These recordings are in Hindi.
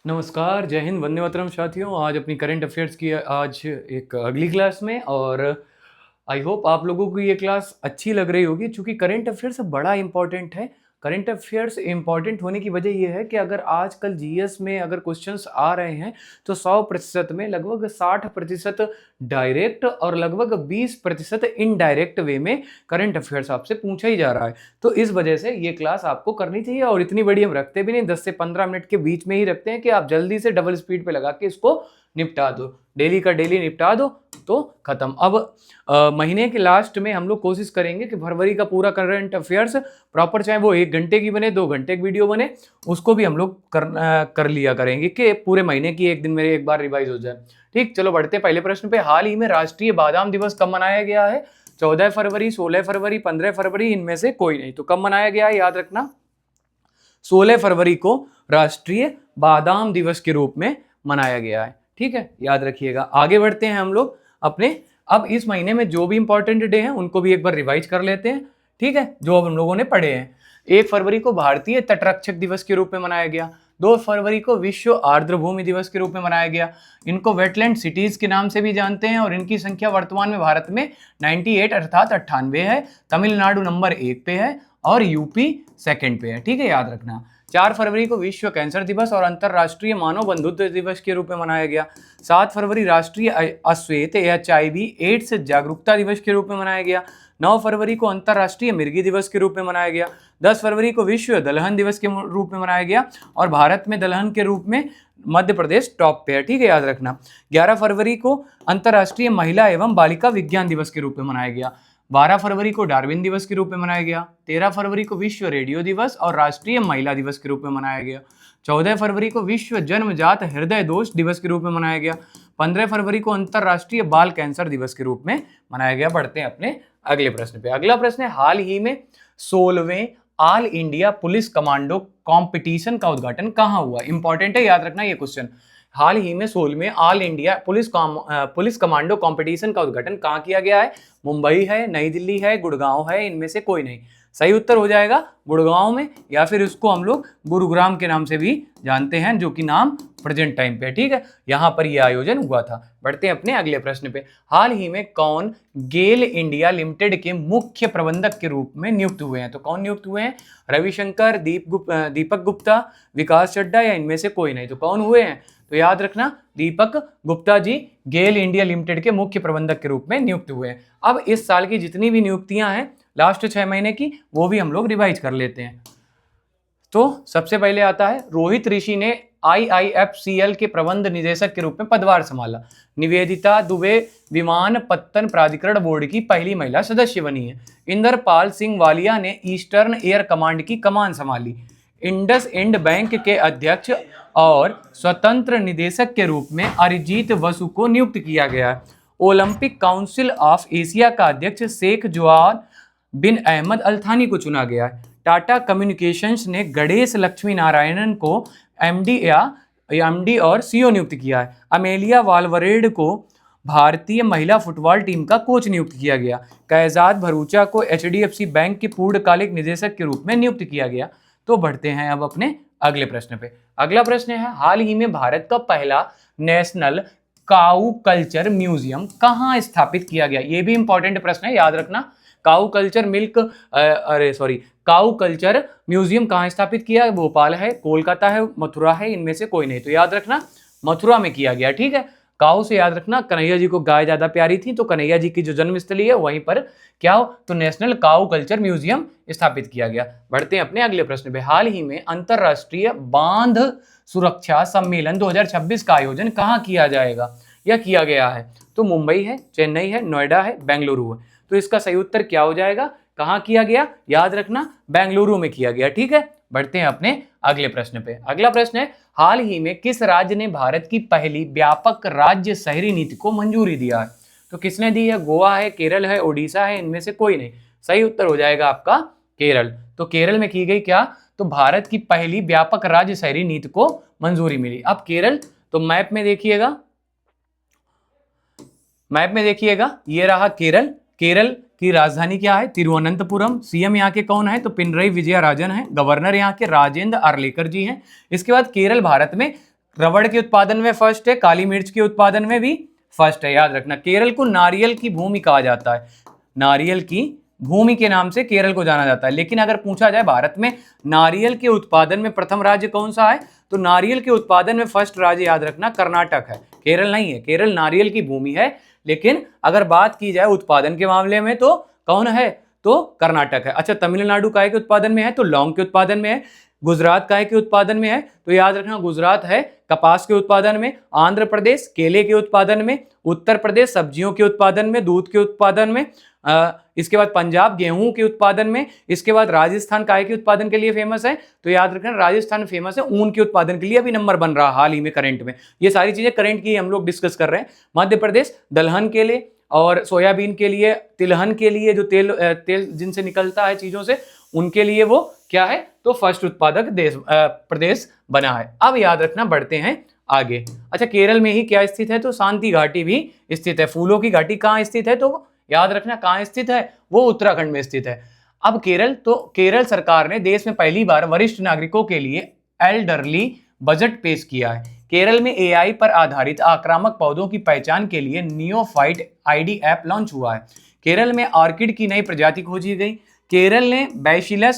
नमस्कार, जय हिंद, वंदे मातरम साथियों। आज अपनी करंट अफेयर्स की आज एक अगली क्लास में, और आई होप आप लोगों को ये क्लास अच्छी लग रही होगी, क्योंकि करंट अफेयर्स बड़ा इंपॉर्टेंट है। करंट अफेयर्स इंपॉर्टेंट होने की वजह ये है कि अगर आजकल जीएस में अगर क्वेश्चंस आ रहे हैं तो 100% में लगभग 60% डायरेक्ट और लगभग 20% इनडायरेक्ट वे में करंट अफेयर्स आपसे पूछा ही जा रहा है। तो इस वजह से ये क्लास आपको करनी चाहिए, और इतनी बड़ी हम रखते भी नहीं, 10 से 15 मिनट के बीच में ही रखते हैं कि आप जल्दी से डबल स्पीड पे लगा के इसको निपटा दो, डेली का डेली निपटा दो तो खत्म। अब महीने के लास्ट में हम लोग कोशिश करेंगे कि फरवरी का पूरा करंट अफेयर्स प्रॉपर, चाहे वो 1 घंटे की बने, 2 घंटे की वीडियो बने, उसको भी हम लोग कर लिया करेंगे कि पूरे महीने की एक दिन में एक बार रिवाइज हो जाए। ठीक, चलो बढ़ते हैं पहले प्रश्न पे। हाल ही में राष्ट्रीय बादाम दिवस कब मनाया गया है? 14 फरवरी, 16 फरवरी, 15 फरवरी, इनमें से कोई नहीं। तो कब मनाया गया है याद रखना, 16 फरवरी को राष्ट्रीय बादाम दिवस के रूप में मनाया गया है। ठीक है, याद रखिएगा। आगे बढ़ते हैं हम लोग अपने। अब इस महीने में जो भी इंपॉर्टेंट डे हैं उनको भी एक बार रिवाइज कर लेते हैं। ठीक है, जो अब हम लोगों ने पढ़े हैं। 1 फरवरी को भारतीय तटरक्षक दिवस के रूप में मनाया गया। 2 फरवरी को विश्व आर्द्र भूमि दिवस के रूप में मनाया गया। इनको वेटलैंड सिटीज के नाम से भी जानते हैं, और इनकी संख्या वर्तमान में भारत में 98 अर्थात 98 है। तमिलनाडु नंबर 1 पे है और यूपी सेकंड पे है। ठीक है, याद रखना। 4 फरवरी को विश्व कैंसर दिवस और अंतरराष्ट्रीय मानव बंधुत्व दिवस के रूप में मनाया गया। 7 फरवरी राष्ट्रीय अश्वेत HIV एड्स जागरूकता दिवस के रूप में मनाया गया। 9 फरवरी को अंतरराष्ट्रीय मिर्गी दिवस के रूप में मनाया गया। 10 फरवरी को विश्व दलहन दिवस के रूप में मनाया गया, और भारत में दलहन के रूप में मध्य प्रदेश टॉप पे है। ठीक है, याद रखना। 11 फरवरी को अंतरराष्ट्रीय महिला एवं बालिका विज्ञान दिवस के रूप में मनाया गया। 12 फरवरी को डार्विन दिवस के रूप में मनाया गया। 13 फरवरी को विश्व रेडियो दिवस और राष्ट्रीय महिला दिवस के रूप में मनाया गया। 14 फरवरी को विश्व जन्मजात हृदय दोष दिवस के रूप में मनाया गया। 15 फरवरी को अंतरराष्ट्रीय बाल कैंसर दिवस के रूप में मनाया गया। बढ़ते हैं अपने अगले प्रश्न पे। अगला प्रश्न है, हाल ही में 16वें all India police commando competition का उद्घाटन कहाँ हुआ? इंपॉर्टेंट है, याद रखना ये क्वेश्चन। हाल ही में 16वें all India police commando competition का उद्घाटन कहाँ किया गया है? मुंबई है, नई दिल्ली है, गुड़गांव है, इनमें से कोई नहीं। सही उत्तर हो जाएगा गुड़गांव में, या फिर इसको हम लोग गुरुग्राम के नाम से भी जानते हैं, जो कि नाम प्रेजेंट टाइम पे। ठीक है, यहाँ पर यह आयोजन हुआ था। बढ़ते हैं अपने अगले प्रश्न पे। हाल ही में कौन गेल इंडिया लिमिटेड के मुख्य प्रबंधक के रूप में नियुक्त हुए हैं? तो कौन नियुक्त हुए हैं? रविशंकर, दीपक गुप्ता, विकास चड्ढा, या इनमें से कोई नहीं। तो कौन हुए हैं? तो याद रखना, दीपक गुप्ता जी गेल इंडिया लिमिटेड के मुख्य प्रबंधक के रूप में नियुक्त हुए हैं। अब इस साल की जितनी भी नियुक्तियां हैं लास्ट 6 महीने की, वो भी हम लोग रिवाइज कर लेते हैं। तो सबसे पहले आता है, रोहित ऋषि ने IIFCL के प्रबंध निदेशक के रूप में पदभार संभाला। निवेदिता दुबे विमानपत्तन प्राधिकरण बोर्ड की पहली महिला सदस्य बनी है। इंदरपाल सिंह वालिया ने ईस्टर्न एयर कमांड की कमान संभाली। इंडस इंड बैंक के अध्यक्ष और स्वतंत्र निदेशक के रूप में अरिजीत बसु को नियुक्त किया गया है। ओलंपिक काउंसिल ऑफ एशिया का अध्यक्ष शेख जवाद बिन अहमद अल थानी को चुना गया है। टाटा कम्युनिकेशंस ने गणेश लक्ष्मी नारायणन को MD और CEO नियुक्त किया है। अमेलिया वालवरेड को भारतीय महिला फुटबॉल टीम का कोच नियुक्त किया गया। कैजाद भरूचा को HDFC बैंक के पूर्णकालिक निदेशक के रूप में नियुक्त किया गया। तो बढ़ते हैं अब अपने अगले प्रश्न पे। अगला प्रश्न है, हाल ही में भारत का पहला नेशनल काऊ कल्चर म्यूजियम कहाँ स्थापित किया गया? ये भी इंपॉर्टेंट प्रश्न है, याद रखना। काऊ कल्चर म्यूजियम कहाँ स्थापित किया है? भोपाल है, कोलकाता है, मथुरा है, इनमें से कोई नहीं। तो याद रखना मथुरा में किया गया। ठीक है, काऊ से याद रखना कन्हैया जी को गाय ज्यादा प्यारी थी, तो कन्हैया जी की जो जन्मस्थली है वहीं पर क्या हो, तो नेशनल काऊ कल्चर म्यूजियम स्थापित किया गया। बढ़ते हैं अपने अगले प्रश्न पे। हाल ही में अंतरराष्ट्रीय बांध सुरक्षा सम्मेलन 2026 का आयोजन कहाँ किया जाएगा या किया गया है? तो मुंबई है, चेन्नई है, नोएडा है, बेंगलुरु है। तो इसका सही उत्तर क्या हो जाएगा? कहाँ किया गया? याद रखना बेंगलुरु में किया गया। ठीक है, बढ़ते हैं अपने अगले प्रश्न पे। अगला प्रश्न है, हाल ही में किस राज्य ने भारत की पहली व्यापक राज्य शहरी नीति को मंजूरी दिया है? तो किसने दी है? गोवा है, केरल है, ओडिशा है, इनमें से कोई नहीं। सही उत्तर हो जाएगा आपका केरल। तो केरल में की गई क्या? तो भारत की पहली व्यापक राज्य शहरी नीति को मंजूरी मिली। अब केरल, तो मैप में देखिएगा, ये रहा केरल। केरल की राजधानी क्या है? तिरुवनंतपुरम। सीएम यहाँ के कौन है? तो पिनरई विजयराजन है। गवर्नर यहाँ के राजेंद्र आर्लेकर जी हैं। इसके बाद केरल भारत में रबड़ के उत्पादन में फर्स्ट है, काली मिर्च के उत्पादन में भी फर्स्ट है, याद रखना। केरल को नारियल की भूमि कहा जाता है, नारियल की भूमि के नाम से केरल को जाना जाता है। लेकिन अगर पूछा जाए भारत में नारियल के उत्पादन में प्रथम राज्य कौन सा है, तो नारियल के उत्पादन में फर्स्ट राज्य याद रखना कर्नाटक है, केरल नहीं है। केरल नारियल की भूमि है, लेकिन अगर बात की जाए उत्पादन के मामले में तो कौन है, तो कर्नाटक है। अच्छा, तमिलनाडु काय के उत्पादन में है, तो लौंग के उत्पादन में है। गुजरात काय के उत्पादन में है, तो याद रखना गुजरात है कपास के उत्पादन में। आंध्र प्रदेश केले के उत्पादन में। उत्तर प्रदेश सब्जियों के उत्पादन में, दूध के उत्पादन में। इसके बाद पंजाब गेहूं के उत्पादन में। इसके बाद राजस्थान काय के उत्पादन के लिए फेमस है, तो याद रखना राजस्थान फेमस है ऊन के उत्पादन के लिए, अभी नंबर बन रहा हाल ही में करंट में। ये सारी चीजें करंट की हम लोग डिस्कस कर रहे हैं। मध्य प्रदेश दलहन के लिए और सोयाबीन के लिए, तिलहन के लिए जो तेल जिनसे निकलता है चीजों से, उनके लिए वो क्या है, तो फर्स्ट उत्पादक प्रदेश बना है। अब याद रखना, बढ़ते हैं आगे। अच्छा, केरल में ही क्या स्थित है, तो शांति घाटी भी स्थित है। फूलों की घाटी कहाँ स्थित है, तो याद रखना कहाँ स्थित है, वो उत्तराखंड में स्थित है। अब केरल सरकार ने देश में पहली बार वरिष्ठ नागरिकों के लिए एल्डरली बजट पेश किया है। केरल में एआई पर आधारित आक्रामक पौधों की पहचान के लिए नियोफाइट आईडी ऐप लॉन्च हुआ है। केरल में ऑर्किड की नई प्रजाति खोजी गई। केरल ने बैसिलस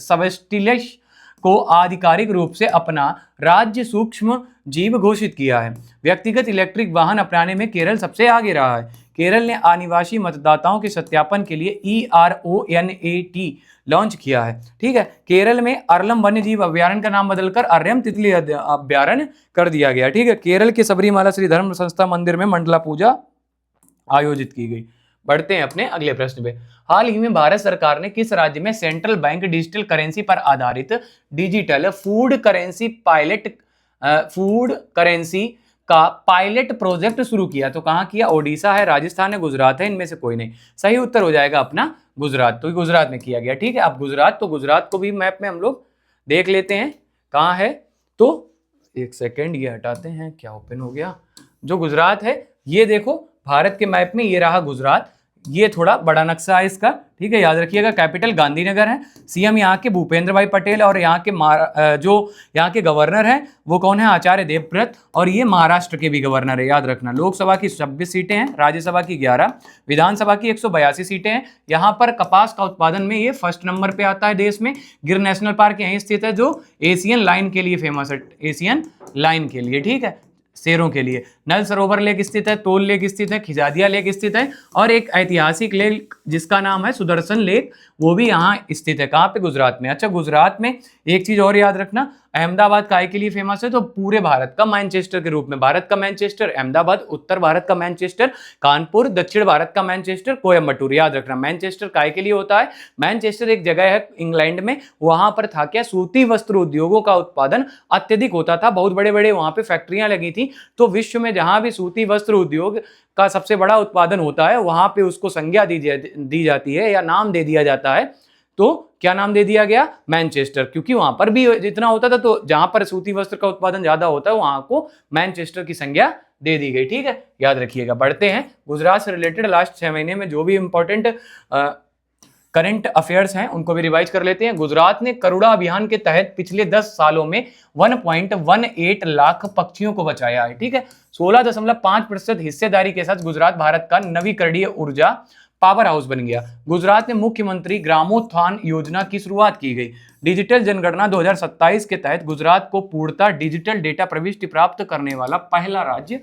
सबटिलिस को आधिकारिक रूप से अपना राज्य सूक्ष्म जीव घोषित किया है। व्यक्तिगत इलेक्ट्रिक वाहन अपनाने में केरल सबसे आगे रहा है। केरल ने अनिवासी मतदाताओं के सत्यापन के लिए ERONAT लॉन्च किया है। ठीक है, केरल में अरलम वन्य जीव अभ्यारण्य का नाम बदलकर अर्यम तितली अभ्यारण्य कर दिया गया। ठीक है, केरल के सबरीमाला श्री धर्म संस्था मंदिर में मंडला पूजा आयोजित की गई। बढ़ते हैं अपने अगले प्रश्न पे। हाल ही में भारत सरकार ने किस राज्य में सेंट्रल बैंक डिजिटल करेंसी पर आधारित डिजिटल फूड करेंसी का पायलट प्रोजेक्ट शुरू किया, तो कहां किया, ओडिशा है, राजस्थान है, गुजरात है, इनमें से कोई नहीं। सही उत्तर हो जाएगा अपना गुजरात, तो गुजरात में किया गया। ठीक है, अब गुजरात, तो गुजरात को भी मैप में हम लोग देख लेते हैं कहां है। तो एक सेकेंड, ये हटाते हैं, क्या ओपन हो गया। जो गुजरात है, ये देखो भारत के मैप में ये रहा गुजरात। ये थोड़ा बड़ा नक्शा है इसका, ठीक है, याद रखिएगा। कैपिटल गांधीनगर है। सीएम यहाँ के भूपेंद्र भाई पटेल, और यहाँ के जो यहाँ के गवर्नर हैं वो कौन है, आचार्य देवव्रत, और ये महाराष्ट्र के भी गवर्नर है, याद रखना। लोकसभा की 26 सीटें हैं, राज्यसभा की 11, विधानसभा की 182 सीटें हैं। यहाँ पर कपास का उत्पादन में ये फर्स्ट नंबर पे आता है देश में। गिर नेशनल पार्क यहीं स्थित है, जो एशियन लाइन के लिए फेमस है, एशियन लाइन के लिए, ठीक है, शेरों के लिए। नल सरोवर लेक स्थित है, तोल लेक स्थित है, खिजादिया लेक स्थित है, और एक ऐतिहासिक लेक जिसका नाम है सुदर्शन लेक, वो भी यहाँ स्थित है। कहाँ पे, गुजरात में। अच्छा, गुजरात में एक चीज और याद रखना, अहमदाबाद काय के लिए फेमस है, तो पूरे भारत का मैनचेस्टर के रूप में। भारत का मैनचेस्टर अहमदाबाद, उत्तर भारत का मैनचेस्टर कानपुर, दक्षिण भारत का मैनचेस्टर कोयम्बटूर, याद रखना। मैनचेस्टर काय के लिए होता है, मैनचेस्टर एक जगह है इंग्लैंड में, वहां पर था क्या, सूती वस्त्र उद्योगों का उत्पादन अत्यधिक होता था, बहुत बड़े बड़े वहां पे फैक्ट्रियां लगी थी। तो विश्व में जहां भी सूती वस्त्र उद्योग का सबसे बड़ा उत्पादन होता है, वहां पे उसको संज्ञा दी जाती है, या नाम दे दिया जाता है। तो क्या नाम दे दिया गया, मैनचेस्टर, क्योंकि वहां पर भी जितना होता था, तो जहां पर सूती वस्त्र का उत्पादन ज्यादा होता है, वहां को मैनचेस्टर की संज्ञा दे दी गई। ठीक है, याद रखिएगा। बढ़ते हैं गुजरात से रिलेटेड लास्ट 6 महीने में जो भी इंपॉर्टेंट करंट अफेयर्स हैं उनको भी रिवाइज कर लेते हैं। गुजरात ने करुणा अभियान के तहत पिछले 10 सालों में 1.18 लाख पक्षियों को बचाया है। ठीक है, 16.5% हिस्सेदारी के साथ गुजरात भारत का नवीकरणीय ऊर्जा पावर हाउस बन गया। गुजरात में मुख्यमंत्री ग्रामोत्थान योजना की शुरुआत की गई। डिजिटल जनगणना 2027 के तहत गुजरात को पूर्णतः डिजिटल डेटा प्रविष्टि प्राप्त करने वाला पहला राज्य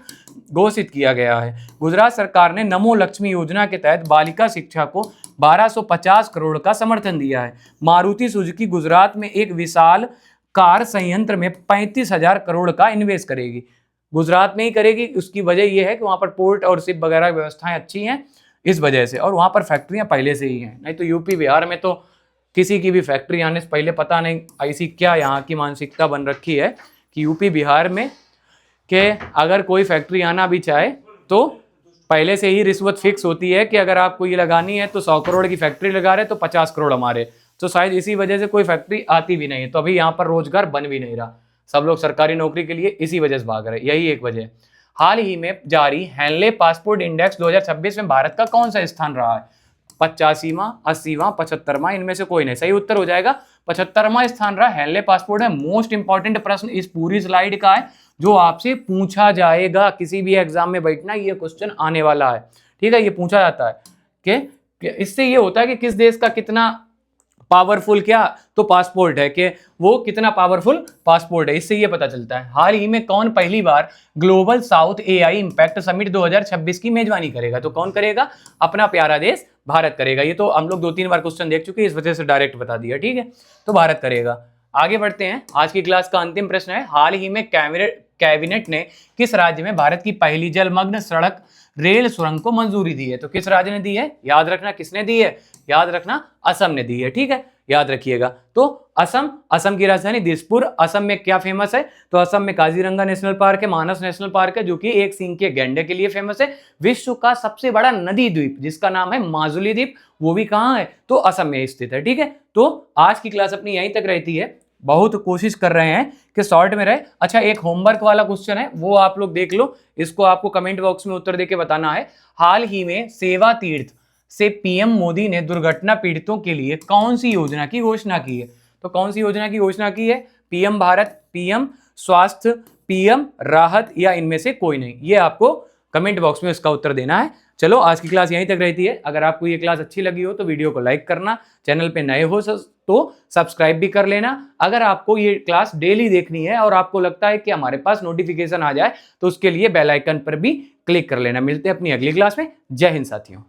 घोषित किया गया है। गुजरात सरकार ने नमो लक्ष्मी योजना के तहत बालिका शिक्षा को 1250 करोड़ का समर्थन दिया है। मारुति सुजुकी गुजरात में एक विशाल कार संयंत्र में 35,000 करोड़ का इन्वेस्ट करेगी। गुजरात में ही करेगी, उसकी वजह यह है कि वहां पर पोर्ट और शिप वगैरह व्यवस्थाएं अच्छी हैं इस वजह से, और वहां पर फैक्ट्रियां पहले से ही हैं। नहीं तो यूपी बिहार में तो किसी की भी फैक्ट्री आने से पहले पता नहीं ऐसी क्या यहाँ की मानसिकता बन रखी है कि यूपी बिहार में कि अगर कोई फैक्ट्री आना भी चाहे तो पहले से ही रिश्वत फिक्स होती है कि अगर आपको ये लगानी है तो 100 करोड़ की फैक्ट्री लगा रहे तो 50 करोड़ हमारे, तो शायद इसी वजह से कोई फैक्ट्री आती भी नहीं है। तो अभी यहाँ पर रोजगार बन भी नहीं रहा, सब लोग सरकारी नौकरी के लिए इसी वजह से भाग रहे, यही एक वजह है। हाल ही में जारी हैनले पासपोर्ट इंडेक्स 2026 में भारत का कौन सा स्थान रहा है, 85वां, 80वां, 75वां, इनमें से कोई नहीं। सही उत्तर हो जाएगा 75वां स्थान रहा हैनले पासपोर्ट है। मोस्ट इंपॉर्टेंट प्रश्न इस पूरी स्लाइड का है, जो आपसे पूछा जाएगा, किसी भी एग्जाम में बैठना ये क्वेश्चन आने वाला है, ठीक है। ये पूछा जाता है कि इससे ये होता है कि किस देश का कितना पावरफुल क्या तो पासपोर्ट है, कि वो कितना पावरफुल पासपोर्ट है, इससे ये पता चलता है। हाल ही में कौन पहली बार global south AI impact summit 2026 की मेजबानी करेगा? तो कौन करेगा? अपना प्यारा देश भारत करेगा। ये तो हम लोग 2-3 बार क्वेश्चन देख चुके हैं, इस वजह से डायरेक्ट बता दिया, ठीक है। तो भारत करेगा। आगे बढ़ते हैं, आज की क्लास का अंतिम प्रश्न है, हाल ही में कैबिनेट ने किस राज्य में भारत की पहली जलमग्न सड़क रेल सुरंग को मंजूरी दी है? तो किस राज्य ने दी है? याद रखना, किसने दी है? याद रखना, असम ने दी है, ठीक है, याद रखिएगा। तो असम की राजधानी दिसपुर। असम में क्या फेमस है? तो असम में काजीरंगा नेशनल पार्क है, मानस नेशनल पार्क है, जो कि एक सींग के गैंडे के लिए फेमस है। विश्व का सबसे बड़ा नदी द्वीप जिसका नाम है माजुली द्वीप, वो भी कहां है? तो असम में स्थित है, ठीक है। तो आज की क्लास अपनी यहीं तक रहती है। बहुत कोशिश कर रहे हैं कि शॉर्ट में रहे। अच्छा, एक होमवर्क वाला क्वेश्चन है, वो आप लोग देख लो, इसको आपको कमेंट बॉक्स में उत्तर देके बताना है। हाल ही में सेवा तीर्थ से पीएम मोदी ने दुर्घटना पीड़ितों के लिए कौन सी योजना की घोषणा की है? तो कौन सी योजना की घोषणा की है? पीएम भारत, पीएम स्वास्थ्य, पीएम राहत, या इनमें से कोई नहीं? ये आपको कमेंट बॉक्स में इसका उत्तर देना है। चलो, आज की क्लास यहीं तक रहती है। अगर आपको ये क्लास अच्छी लगी हो तो वीडियो को लाइक करना, चैनल पे नए हो तो सब्सक्राइब भी कर लेना। अगर आपको ये क्लास डेली देखनी है और आपको लगता है कि हमारे पास नोटिफिकेशन आ जाए, तो उसके लिए बेल आइकन पर भी क्लिक कर लेना। मिलते हैं अपनी अगली क्लास में। जय हिंद साथियों।